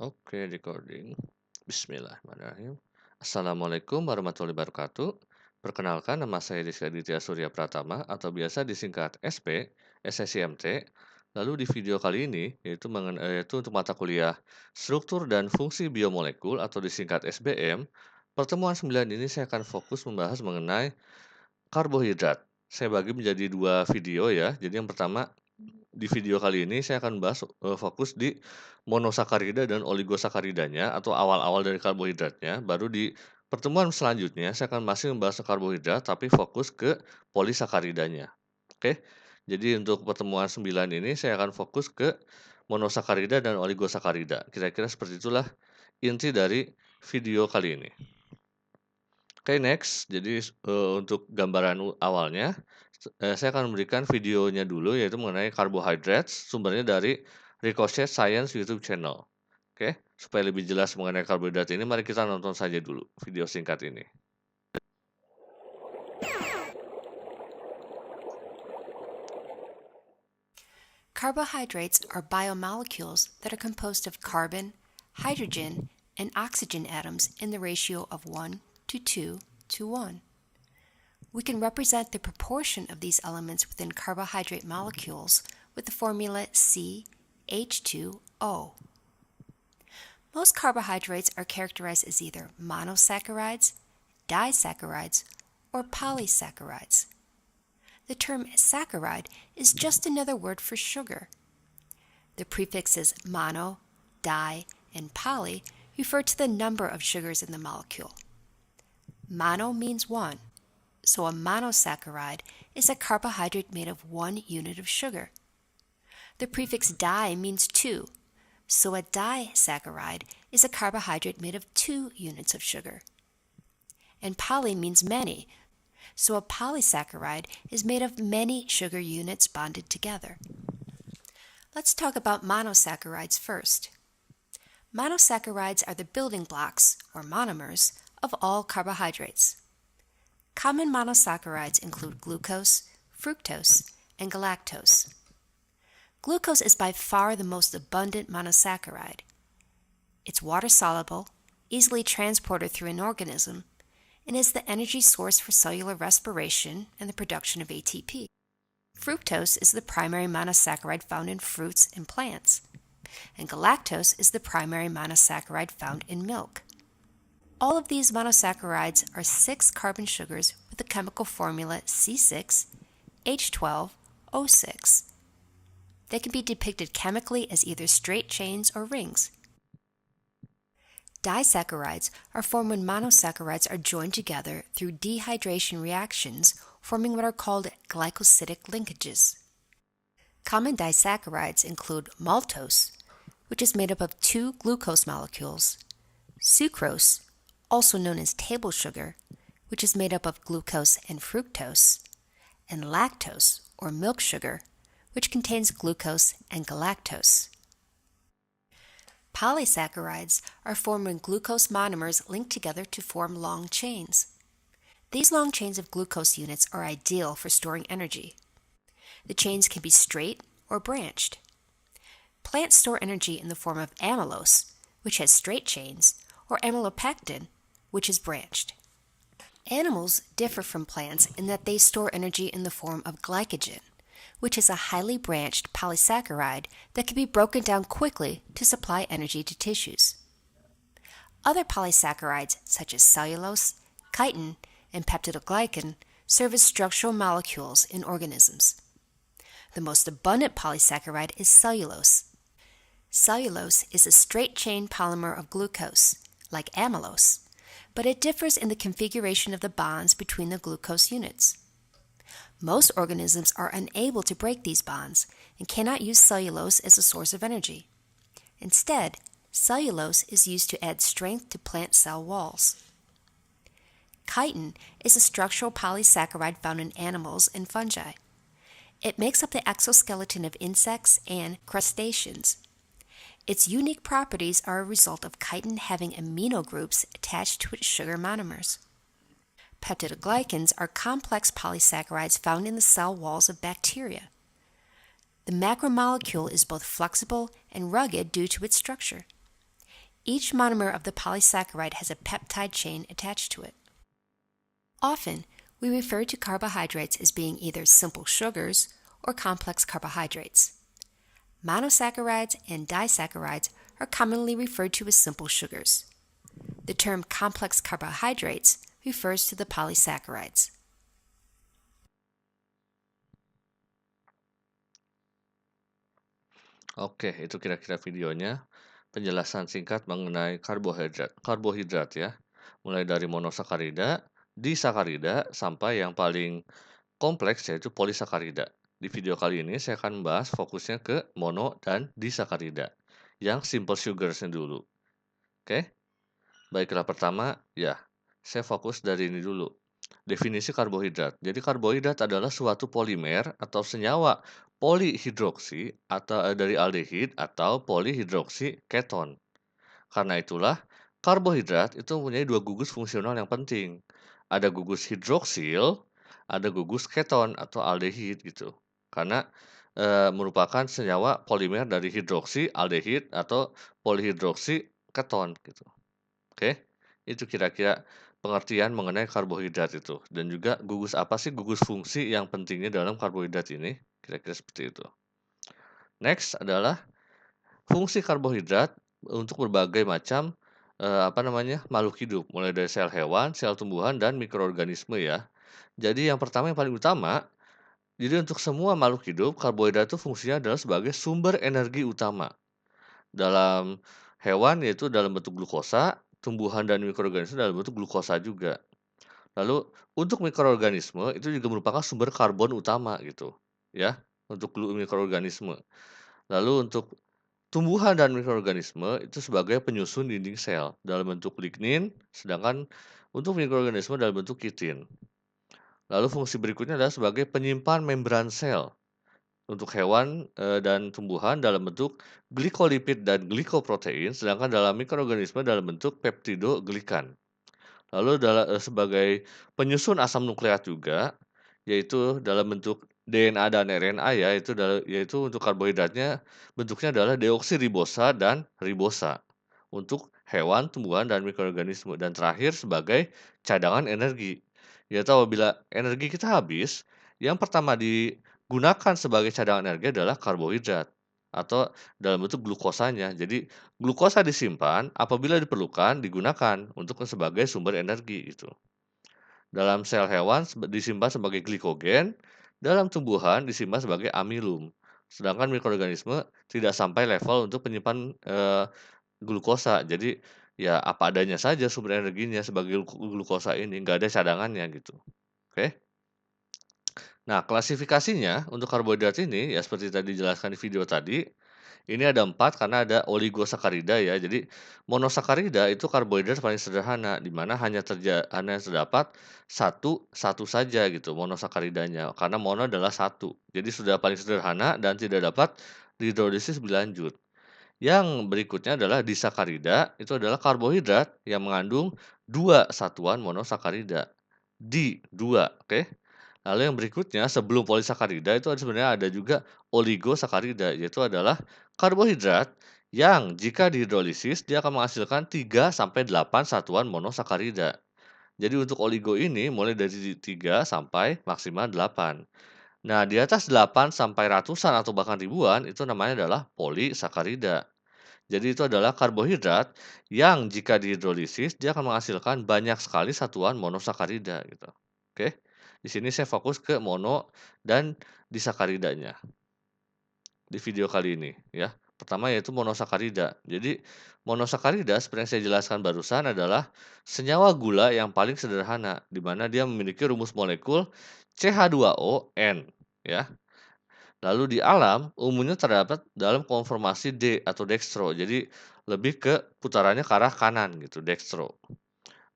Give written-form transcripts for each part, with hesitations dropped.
Oke, recording. Bismillahirrahmanirrahim. Assalamualaikum warahmatullahi wabarakatuh. Perkenalkan, nama saya Rizky Aditya Surya Pratama atau biasa disingkat SP, SSIMT. Lalu di video kali ini yaitu untuk mata kuliah Struktur dan Fungsi Biomolekul atau disingkat SBM. Pertemuan 9 ini saya akan fokus membahas mengenai karbohidrat. Saya bagi menjadi dua video ya. Jadi yang pertama di video kali ini saya akan bahas, fokus di monosakarida dan oligosakaridanya atau awal-awal dari karbohidratnya, baru di pertemuan selanjutnya saya akan masih membahas karbohidrat tapi fokus ke polisakaridanya. Oke, jadi untuk pertemuan 9 ini saya akan fokus ke monosakarida dan oligosakarida. Kira-kira seperti itulah inti dari video kali ini. Oke, next. Jadi, untuk gambaran awalnya, saya akan memberikan videonya dulu, yaitu mengenai carbohydrates, sumbernya dari Ricochet Science YouTube channel. Oke, supaya lebih jelas mengenai karbohidrat ini, mari kita nonton saja dulu video singkat ini. Carbohydrates are biomolecules that are composed of carbon, hydrogen, and oxygen atoms in the ratio of 1 to 2 to 1. We can represent the proportion of these elements within carbohydrate molecules with the formula CH2O. Most carbohydrates are characterized as either monosaccharides, disaccharides, or polysaccharides. The term saccharide is just another word for sugar. The prefixes mono, di, and poly refer to the number of sugars in the molecule. Mono means one, so a monosaccharide is a carbohydrate made of 1 unit of sugar. The prefix di means two, so a disaccharide is a carbohydrate made of 2 units of sugar. And poly means many, so a polysaccharide is made of many sugar units bonded together. Let's talk about monosaccharides first. Monosaccharides are the building blocks, or monomers, of all carbohydrates. Common monosaccharides include glucose, fructose, and galactose. Glucose is by far the most abundant monosaccharide. It's water-soluble, easily transported through an organism, and is the energy source for cellular respiration and the production of ATP. Fructose is the primary monosaccharide found in fruits and plants, and galactose is the primary monosaccharide found in milk. All of these monosaccharides are 6 carbon sugars with the chemical formula C6H12O6. They can be depicted chemically as either straight chains or rings. Disaccharides are formed when monosaccharides are joined together through dehydration reactions, forming what are called glycosidic linkages. Common disaccharides include maltose, which is made up of 2 glucose molecules, sucrose, also known as table sugar, which is made up of glucose and fructose, and lactose, or milk sugar, which contains glucose and galactose. Polysaccharides are formed when glucose monomers link together to form long chains. These long chains of glucose units are ideal for storing energy. The chains can be straight or branched. Plants store energy in the form of amylose, which has straight chains, or amylopectin, which is branched. Animals differ from plants in that they store energy in the form of glycogen, which is a highly branched polysaccharide that can be broken down quickly to supply energy to tissues. Other polysaccharides, such as cellulose, chitin, and peptidoglycan, serve as structural molecules in organisms. The most abundant polysaccharide is cellulose. Cellulose is a straight-chain polymer of glucose, like amylose, but it differs in the configuration of the bonds between the glucose units. Most organisms are unable to break these bonds and cannot use cellulose as a source of energy. Instead, cellulose is used to add strength to plant cell walls. Chitin is a structural polysaccharide found in animals and fungi. It makes up the exoskeleton of insects and crustaceans. Its unique properties are a result of chitin having amino groups attached to its sugar monomers. Peptidoglycans are complex polysaccharides found in the cell walls of bacteria. The macromolecule is both flexible and rugged due to its structure. Each monomer of the polysaccharide has a peptide chain attached to it. Often, we refer to carbohydrates as being either simple sugars or complex carbohydrates. Monosaccharides and disaccharides are commonly referred to as simple sugars. The term complex carbohydrates refers to the polysaccharides. Oke, itu kira-kira videonya. Penjelasan singkat mengenai karbohidrat. Karbohidrat ya. Mulai dari monosakarida, disakarida, sampai yang paling kompleks yaitu polisakarida. Di video kali ini saya akan membahas fokusnya ke mono dan disakarida. Yang simple sugarsnya dulu. Oke, baiklah pertama, ya, saya fokus dari ini dulu. Definisi karbohidrat. Jadi karbohidrat adalah suatu polimer atau senyawa polihidroksi atau dari aldehid atau polihidroksi keton. Karena itulah karbohidrat itu mempunyai dua gugus fungsional yang penting. Ada gugus hidroksil, ada gugus keton atau aldehid gitu. Karena merupakan senyawa polimer dari hidroksi aldehid atau polihidroksi keton gitu. Oke, itu kira-kira pengertian mengenai karbohidrat itu. Dan juga gugus apa sih gugus fungsi yang pentingnya dalam karbohidrat ini? Kira-kira seperti itu. Next adalah fungsi karbohidrat untuk berbagai macam makhluk hidup, mulai dari sel hewan, sel tumbuhan, dan mikroorganisme ya. Jadi yang pertama yang paling utama, jadi untuk semua makhluk hidup, karbohidrat itu fungsinya adalah sebagai sumber energi utama. Dalam hewan yaitu dalam bentuk glukosa, tumbuhan dan mikroorganisme dalam bentuk glukosa juga. Lalu untuk mikroorganisme itu juga merupakan sumber karbon utama gitu, ya, untuk mikroorganisme. Lalu untuk tumbuhan dan mikroorganisme itu sebagai penyusun dinding sel dalam bentuk lignin, sedangkan untuk mikroorganisme dalam bentuk kitin. Lalu fungsi berikutnya adalah sebagai penyimpan membran sel untuk hewan dan tumbuhan dalam bentuk glikolipid dan glikoprotein, sedangkan dalam mikroorganisme dalam bentuk peptidoglikan. Lalu sebagai penyusun asam nukleat juga, yaitu dalam bentuk DNA dan RNA ya, yaitu untuk karbohidratnya bentuknya adalah deoksiribosa dan ribosa untuk hewan, tumbuhan, dan mikroorganisme. Dan terakhir sebagai cadangan energi, yaitu apabila energi kita habis, yang pertama digunakan sebagai cadangan energi adalah karbohidrat atau dalam bentuk glukosanya. Jadi glukosa disimpan apabila diperlukan digunakan untuk sebagai sumber energi itu. Dalam sel hewan disimpan sebagai glikogen, dalam tumbuhan disimpan sebagai amilum. Sedangkan mikroorganisme tidak sampai level untuk menyimpan glukosa. Jadi ya apa adanya saja sumber energinya sebagai glukosa ini, nggak ada cadangannya gitu. Oke. Nah, klasifikasinya untuk karbohidrat ini ya seperti tadi dijelaskan di video tadi, ini ada 4 karena ada oligosakarida ya. Jadi monosakarida itu karbohidrat paling sederhana, di mana hanya terdapat satu saja gitu monosakaridanya, karena mono adalah satu. Jadi sudah paling sederhana dan tidak dapat dihidrolisis lebih lanjut. Yang berikutnya adalah disakarida, itu adalah karbohidrat yang mengandung 2 satuan monosakarida. Di 2, oke? Lalu yang berikutnya sebelum polisakarida itu sebenarnya ada juga oligosakarida, yaitu adalah karbohidrat yang jika dihidrolisis dia akan menghasilkan 3 sampai 8 satuan monosakarida. Jadi untuk oligo ini mulai dari 3 sampai maksimal 8. Nah, di atas 8 sampai ratusan atau bahkan ribuan itu namanya adalah polisakarida. Jadi itu adalah karbohidrat yang jika dihidrolisis dia akan menghasilkan banyak sekali satuan monosakarida gitu. Oke. Di sini saya fokus ke mono dan disakaridanya di video kali ini ya. Pertama yaitu monosakarida. Jadi monosakarida seperti yang saya jelaskan barusan adalah senyawa gula yang paling sederhana di mana dia memiliki rumus molekul CH2ON ya. Lalu di alam, umumnya terdapat dalam konformasi D atau dextro, jadi lebih ke putarannya ke arah kanan gitu, dextro.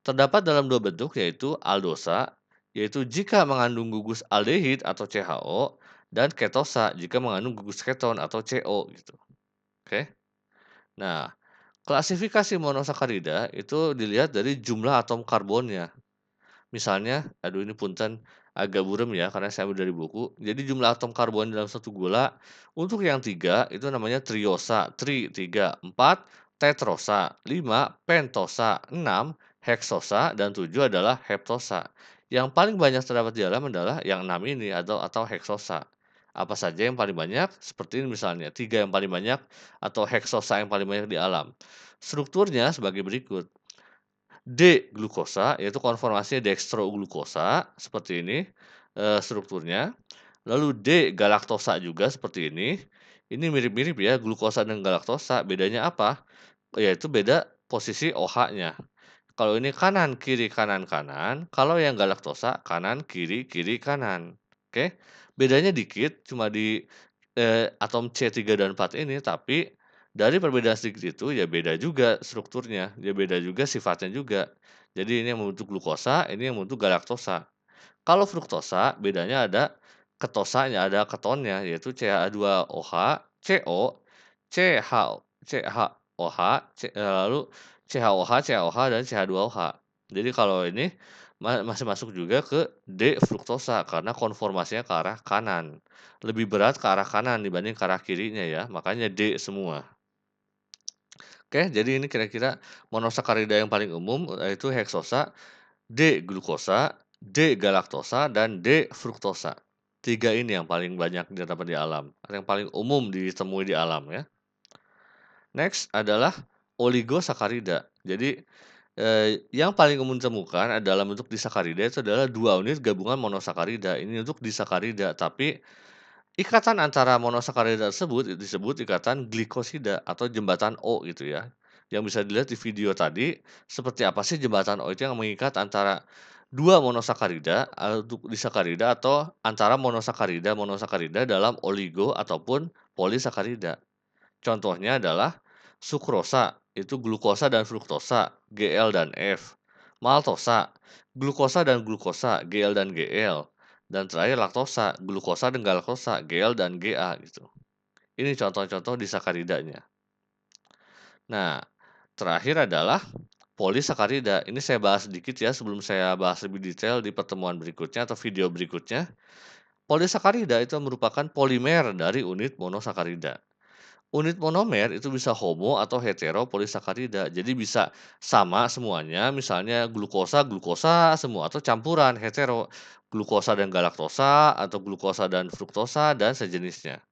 Terdapat dalam dua bentuk yaitu aldosa, yaitu jika mengandung gugus aldehid atau CHO, dan ketosa jika mengandung gugus keton atau CO gitu. Oke. Nah, klasifikasi monosakarida itu dilihat dari jumlah atom karbonnya. Misalnya, aduh ini punten agak buram ya karena saya ambil dari buku. Jadi jumlah atom karbon dalam satu gula untuk yang 3 itu namanya triosa, 3, 4, tetrosa, 5 pentosa, 6 heksosa, dan 7 adalah heptosa. Yang paling banyak terdapat di alam adalah yang 6 ini atau heksosa. Apa saja yang paling banyak? Seperti ini misalnya, 3 yang paling banyak atau heksosa yang paling banyak di alam. Strukturnya sebagai berikut. D-glukosa yaitu konformasinya dextroglukosa seperti ini, strukturnya. Lalu D-galaktosa juga seperti ini. Ini mirip-mirip ya glukosa dan galaktosa, bedanya apa? Yaitu beda posisi OH-nya. Kalau ini kanan, kiri, kanan, kanan. Kalau yang galaktosa kanan, kiri, kiri, kanan. Oke. Bedanya dikit cuma di, atom C3 dan 4 ini, tapi dari perbedaan sedikit itu ya beda juga strukturnya, ya beda juga sifatnya juga. Jadi ini yang membentuk glukosa, ini yang membentuk galaktosa. Kalau fruktosa bedanya ada ketosanya, ada ketonnya yaitu CH2OH, CO, CH CHOH, lalu CHOH, CHOH, dan CH2OH. Jadi kalau ini masih masuk juga ke D-fruktosa karena konformasinya ke arah kanan. Lebih berat ke arah kanan dibanding ke arah kirinya ya, makanya D semua. Oke, jadi ini kira-kira monosakarida yang paling umum yaitu heksosa, D-glukosa, D-galaktosa, dan D-fruktosa. 3 ini yang paling banyak didapat di alam, atau yang paling umum ditemui di alam ya. Next adalah oligosakarida. Jadi, yang paling umum ditemukan dalam bentuk disakarida itu adalah 2 unit gabungan monosakarida. Ini untuk disakarida, tapi ikatan antara monosakarida tersebut disebut ikatan glikosida atau jembatan O gitu ya. Yang bisa dilihat di video tadi, seperti apa sih jembatan O itu yang mengikat antara 2 monosakarida untuk disakarida atau antara monosakarida dalam oligo ataupun polisakarida. Contohnya adalah sukrosa, itu glukosa dan fruktosa, Gl dan F. Maltosa, glukosa dan glukosa, Gl dan Gl. Dan terakhir laktosa, glukosa dan galaktosa, Gl dan Ga gitu. Ini contoh-contoh disakaridanya. Nah, terakhir adalah polisakarida. Ini saya bahas sedikit ya sebelum saya bahas lebih detail di pertemuan berikutnya atau video berikutnya. Polisakarida itu merupakan polimer dari unit monosakarida. Unit monomer itu bisa homo atau hetero polisakarida. Jadi bisa sama semuanya, misalnya glukosa, glukosa semua atau campuran hetero, glukosa dan galaktosa atau glukosa dan fruktosa dan sejenisnya.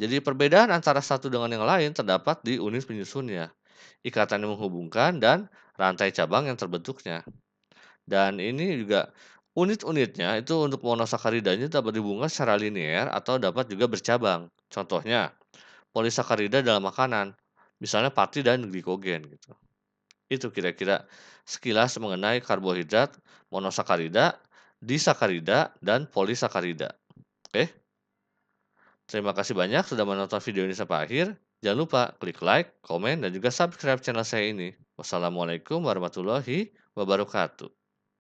Jadi perbedaan antara satu dengan yang lain terdapat di unit penyusunnya, ikatan yang menghubungkan dan rantai cabang yang terbentuknya. Dan ini juga unit-unitnya itu untuk monosakaridanya dapat dihubungkan secara linear atau dapat juga bercabang. Contohnya, polisakarida dalam makanan, misalnya pati dan glikogen gitu. Itu kira-kira sekilas mengenai karbohidrat, monosakarida, disakarida, dan polisakarida. Oke, terima kasih banyak sudah menonton video ini sampai akhir. Jangan lupa klik like, komen, dan juga subscribe channel saya ini. Wassalamualaikum warahmatullahi wabarakatuh.